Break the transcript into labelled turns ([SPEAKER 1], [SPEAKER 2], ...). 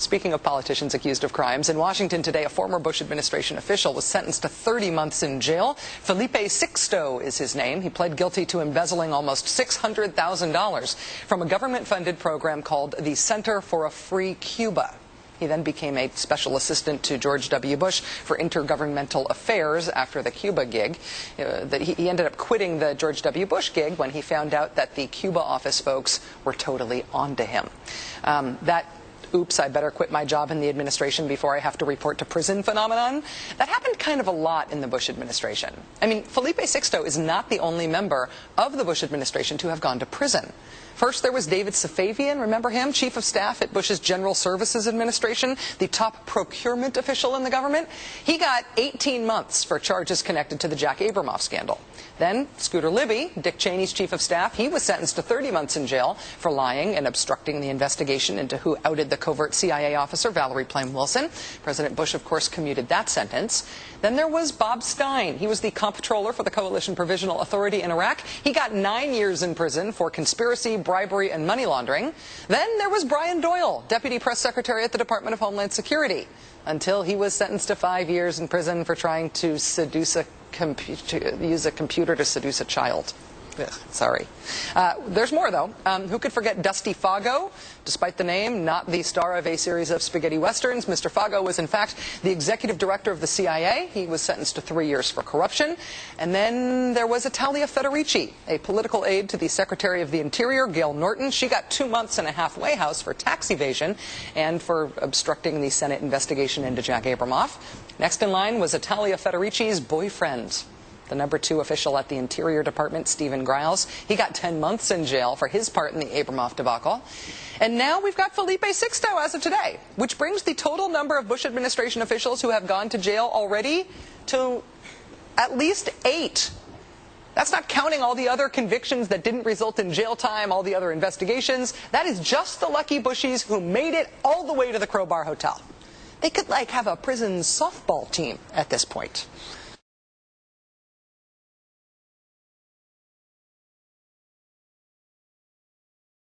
[SPEAKER 1] Speaking of politicians accused of crimes, in Washington today, a former Bush administration official was sentenced to 30 months in jail. Felipe Sixto is his name. He pled guilty to embezzling almost $600,000 from a government-funded program called the Center for a Free Cuba. He then became a special assistant to George W. Bush for intergovernmental affairs after the Cuba gig. He ended up quitting the George W. Bush gig when he found out that the Cuba office folks were totally onto him. Oops, I better quit my job in the administration before I have to report to prison phenomenon. That happened kind of a lot in the Bush administration. I mean, Felipe Sixto is not the only member of the Bush administration to have gone to prison. First, there was David Safavian, remember him? Chief of staff at Bush's General Services Administration, the top procurement official in the government. He got 18 months for charges connected to the Jack Abramoff scandal. Then, Scooter Libby, Dick Cheney's chief of staff, he was sentenced to 30 months in jail for lying and obstructing the investigation into who outed the covert CIA officer, Valerie Plame Wilson. President Bush, of course, commuted that sentence. Then there was Bob Stein. He was the comptroller for the Coalition Provisional Authority in Iraq. He got 9 years in prison for conspiracy, bribery, and money laundering. Then there was Brian Doyle, deputy press secretary at the Department of Homeland Security, until he was sentenced to 5 years in prison for trying to use a computer to seduce a child. Ugh, sorry. There's more, though. Who could forget Dusty Fago? Despite the name, not the star of a series of spaghetti westerns. Mr. Fago was, in fact, the executive director of the CIA. He was sentenced to 3 years for corruption. And then there was Italia Federici, a political aide to the Secretary of the Interior, Gail Norton. She got 2 months in a halfway house for tax evasion and for obstructing the Senate investigation into Jack Abramoff. Next in line was Italia Federici's boyfriend, the number 2 official at the Interior Department, Stephen Griles. He got 10 months in jail for his part in the Abramoff debacle. And now we've got Felipe Sixto as of today, which brings the total number of Bush administration officials who have gone to jail already to at least 8. That's not counting all the other convictions that didn't result in jail time, all the other investigations. That is just the lucky Bushies who made it all the way to the Crowbar Hotel. They could, have a prison softball team at this point.